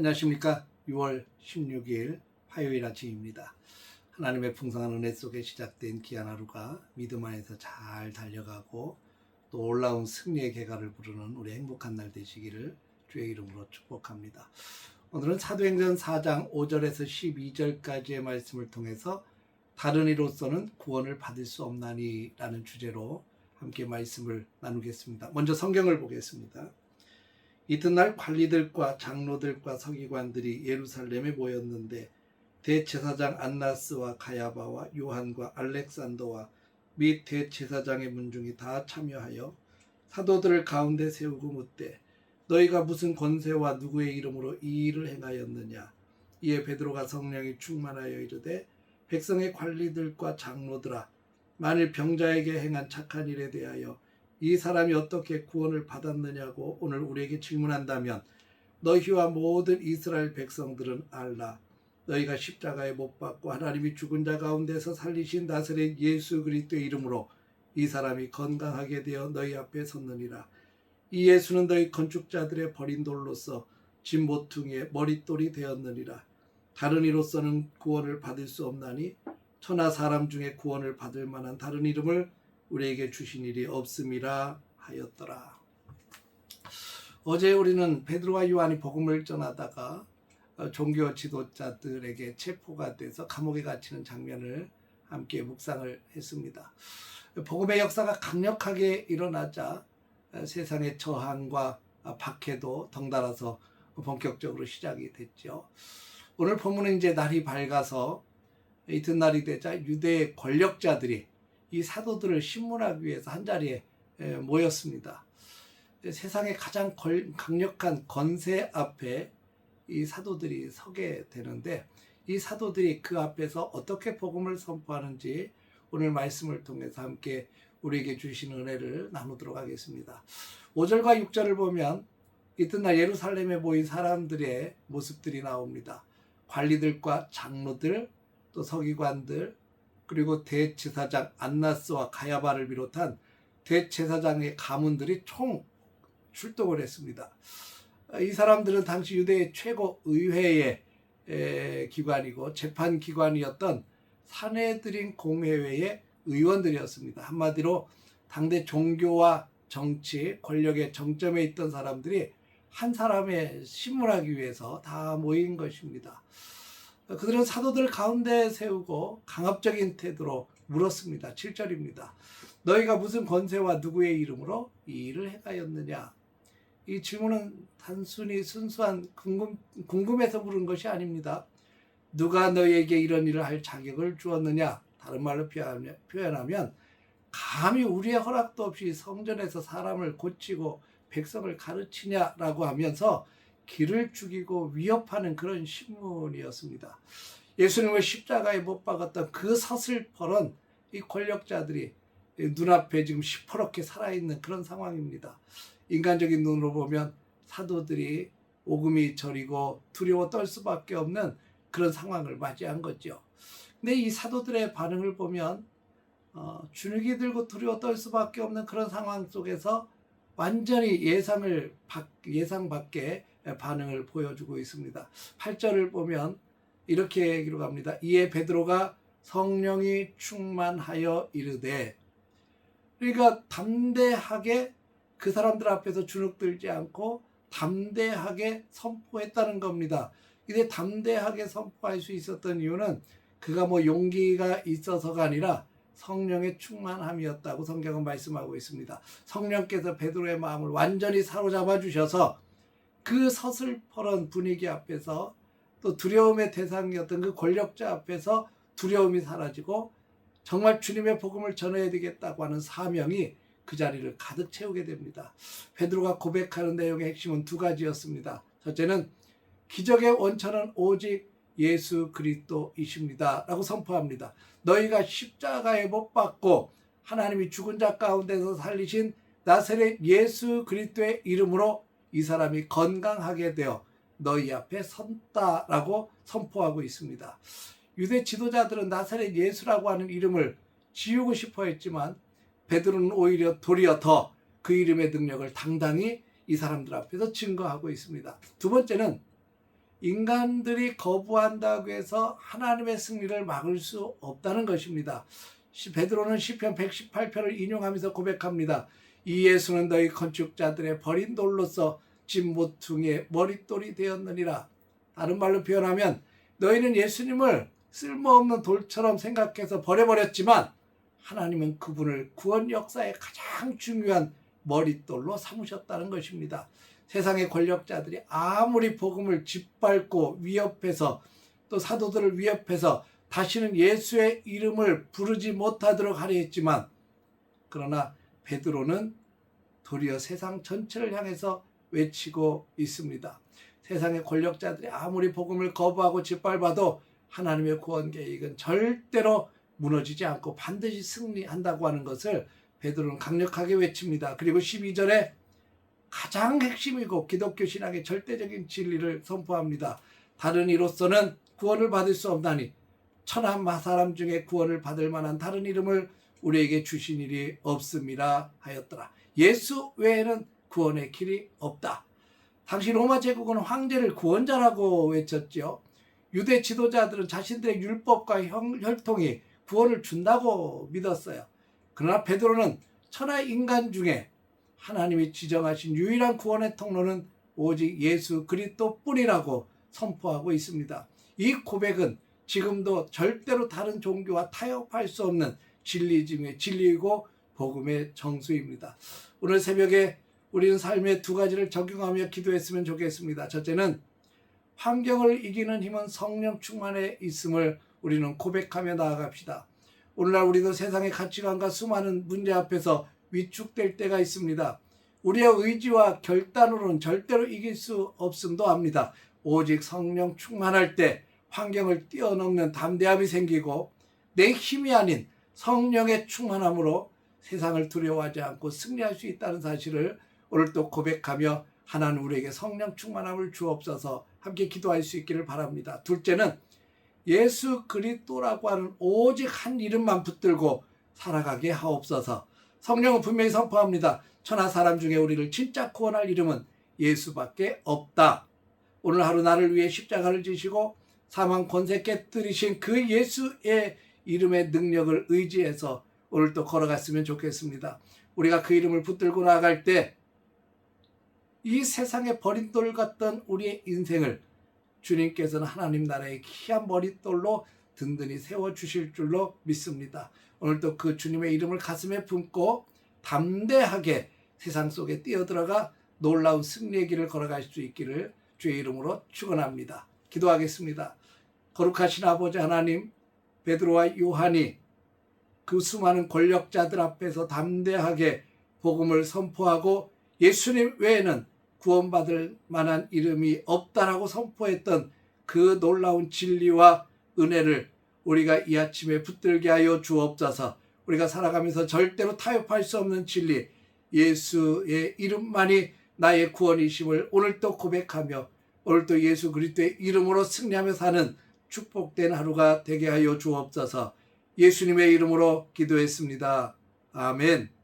안녕하십니까. 6월 16일 화요일 아침입니다. 하나님의 풍성한 은혜 속에 시작된 귀한 하루가 믿음 안에서 잘 달려가고 또 올라온 승리의 개가를 부르는 우리 행복한 날 되시기를 주의 이름으로 축복합니다. 오늘은 사도행전 4장 5절에서 12절까지의 말씀을 통해서 다른 이로서는 구원을 받을 수 없나니 라는 주제로 함께 말씀을 나누겠습니다. 먼저 성경을 보겠습니다. 이튿날 관리들과 장로들과 서기관들이 예루살렘에 모였는데 대제사장 안나스와 가야바와 요한과 알렉산더와 및 대제사장의 문중이 다 참여하여 사도들을 가운데 세우고 묻되 너희가 무슨 권세와 누구의 이름으로 이 일을 행하였느냐. 이에 베드로가 성령이 충만하여 이르되 백성의 관리들과 장로들아, 만일 병자에게 행한 착한 일에 대하여 이 사람이 어떻게 구원을 받았느냐고 오늘 우리에게 질문한다면 너희와 모든 이스라엘 백성들은 알라. 너희가 십자가에 못 박고 하나님이 죽은 자 가운데서 살리신 나사렛 예수 그리스도의 이름으로 이 사람이 건강하게 되어 너희 앞에 섰느니라. 이 예수는 너희 건축자들의 버린 돌로서 진 모퉁이의 머릿돌이 되었느니라. 다른 이로서는 구원을 받을 수 없나니 천하 사람 중에 구원을 받을 만한 다른 이름을 우리에게 주신 일이 없음이라 하였더라. 어제 우리는 베드로와 요한이 복음을 전하다가 종교 지도자들에게 체포가 돼서 감옥에 갇히는 장면을 함께 묵상을 했습니다. 복음의 역사가 강력하게 일어나자 세상의 저항과 박해도 덩달아서 본격적으로 시작이 됐죠. 오늘 본문은 이제 날이 밝아서 이튿날이 되자 유대의 권력자들이 이 사도들을 신문하기 위해서 한자리에 모였습니다. 세상의 가장 강력한 권세 앞에 이 사도들이 서게 되는데 이 사도들이 그 앞에서 어떻게 복음을 선포하는지 오늘 말씀을 통해서 함께 우리에게 주신 은혜를 나누도록 하겠습니다. 5절과 6절을 보면 이튿날 예루살렘에 모인 사람들의 모습들이 나옵니다. 관리들과 장로들, 또 서기관들, 그리고 대제사장 안나스와 가야바를 비롯한 대제사장의 가문들이 총 출동을 했습니다. 이 사람들은 당시 유대의 최고 의회의 기관이고 재판기관이었던 사내드린 공회회의 의원들이었습니다. 한마디로 당대 종교와 정치, 권력의 정점에 있던 사람들이 한 사람의 신문하기 위해서 다 모인 것입니다. 그들은 사도들 가운데 세우고 강압적인 태도로 물었습니다. 7절입니다. 너희가 무슨 권세와 누구의 이름으로 이 일을 행하였느냐. 이 질문은 단순히 순수한 궁금해서 물은 것이 아닙니다. 누가 너희에게 이런 일을 할 자격을 주었느냐. 다른 말로 표현하면 감히 우리의 허락도 없이 성전에서 사람을 고치고 백성을 가르치냐라고 하면서 길을 죽이고 위협하는 그런 신문이었습니다. 예수님을 십자가에 못 박았던 그 서슬퍼런 이 권력자들이 눈앞에 지금 시퍼렇게 살아있는 그런 상황입니다. 인간적인 눈으로 보면 사도들이 오금이 저리고 두려워 떨 수밖에 없는 그런 상황을 맞이한 거죠. 근데 이 사도들의 반응을 보면 주눅이 들고 두려워 떨 수밖에 없는 그런 상황 속에서 완전히 예상 밖의 반응을 보여주고 있습니다. 8절을 보면 이렇게 기록합니다. 이에 베드로가 성령이 충만하여 이르되, 그러니까 담대하게 그 사람들 앞에서 주눅들지 않고 담대하게 선포했다는 겁니다. 근데 담대하게 선포할 수 있었던 이유는 그가 용기가 있어서가 아니라 성령의 충만함이었다고 성경은 말씀하고 있습니다. 성령께서 베드로의 마음을 완전히 사로잡아 주셔서 그 서슬퍼런 분위기 앞에서 또 두려움의 대상이었던 그 권력자 앞에서 두려움이 사라지고 정말 주님의 복음을 전해야 되겠다고 하는 사명이 그 자리를 가득 채우게 됩니다. 베드로가 고백하는 내용의 핵심은 두 가지였습니다. 첫째는 기적의 원천은 오직 예수 그리스도이십니다 라고 선포합니다. 너희가 십자가에 못 박고 하나님이 죽은 자 가운데서 살리신 나사렛 예수 그리스도의 이름으로 이 사람이 건강하게 되어 너희 앞에 선다라고 선포하고 있습니다. 유대 지도자들은 나사렛 예수라고 하는 이름을 지우고 싶어 했지만 베드로는 오히려 도리어 더 그 이름의 능력을 당당히 이 사람들 앞에서 증거하고 있습니다. 두 번째는 인간들이 거부한다고 해서 하나님의 승리를 막을 수 없다는 것입니다. 베드로는 시편 118편을 인용하면서 고백합니다. 이 예수는 너희 건축자들의 버린 돌로서 집 모퉁이의 머릿돌이 되었느니라. 다른 말로 표현하면 너희는 예수님을 쓸모없는 돌처럼 생각해서 버려버렸지만 하나님은 그분을 구원 역사의 가장 중요한 머릿돌로 삼으셨다는 것입니다. 세상의 권력자들이 아무리 복음을 짓밟고 위협해서 또 사도들을 위협해서 다시는 예수의 이름을 부르지 못하도록 하려 했지만 그러나 베드로는 도리어 세상 전체를 향해서 외치고 있습니다. 세상의 권력자들이 아무리 복음을 거부하고 짓밟아도 하나님의 구원 계획은 절대로 무너지지 않고 반드시 승리한다고 하는 것을 베드로는 강력하게 외칩니다. 그리고 12절에 가장 핵심이고 기독교 신앙의 절대적인 진리를 선포합니다. 다른 이로서는 구원을 받을 수 없나니 천하 사람 중에 구원을 받을 만한 다른 이름을 우리에게 주신 일이 없음이라 하였더라. 예수 외에는 구원의 길이 없다. 당시 로마 제국은 황제를 구원자라고 외쳤죠. 유대 지도자들은 자신들의 율법과 혈통이 구원을 준다고 믿었어요. 그러나 베드로는 천하 인간 중에 하나님이 지정하신 유일한 구원의 통로는 오직 예수 그리스도뿐이라고 선포하고 있습니다. 이 고백은 지금도 절대로 다른 종교와 타협할 수 없는 진리 중에 진리이고 복음의 정수입니다. 오늘 새벽에 우리는 삶의 두 가지를 적용하며 기도했으면 좋겠습니다. 첫째는 환경을 이기는 힘은 성령 충만에 있음을 우리는 고백하며 나아갑시다. 오늘날 우리도 세상의 가치관과 수많은 문제 앞에서 위축될 때가 있습니다. 우리의 의지와 결단으로는 절대로 이길 수 없음도 합니다. 오직 성령 충만할 때 환경을 뛰어넘는 담대함이 생기고 내 힘이 아닌 성령의 충만함으로 세상을 두려워하지 않고 승리할 수 있다는 사실을 오늘 또 고백하며 하나님 우리에게 성령 충만함을 주옵소서 함께 기도할 수 있기를 바랍니다. 둘째는 예수 그리스도라고 하는 오직 한 이름만 붙들고 살아가게 하옵소서. 성령은 분명히 선포합니다. 천하 사람 중에 우리를 진짜 구원할 이름은 예수밖에 없다. 오늘 하루 나를 위해 십자가를 지시고 사망 권세 깨뜨리신 그 예수의 이름의 능력을 의지해서 오늘 또 걸어갔으면 좋겠습니다. 우리가 그 이름을 붙들고 나아갈 때 이 세상에 버린 돌 같던 우리의 인생을 주님께서는 하나님 나라의 귀한 머릿돌로 든든히 세워주실 줄로 믿습니다. 오늘도 그 주님의 이름을 가슴에 품고 담대하게 세상 속에 뛰어들어가 놀라운 승리의 길을 걸어갈 수 있기를 주의 이름으로 축원합니다. 기도하겠습니다. 거룩하신 아버지 하나님, 베드로와 요한이 그 수많은 권력자들 앞에서 담대하게 복음을 선포하고 예수님 외에는 구원받을 만한 이름이 없다라고 선포했던 그 놀라운 진리와 은혜를 우리가 이 아침에 붙들게 하여 주옵소서. 우리가 살아가면서 절대로 타협할 수 없는 진리, 예수의 이름만이 나의 구원이심을 오늘도 고백하며 오늘도 예수 그리스도의 이름으로 승리하며 사는 축복된 하루가 되게 하여 주옵소서. 예수님의 이름으로 기도했습니다. 아멘.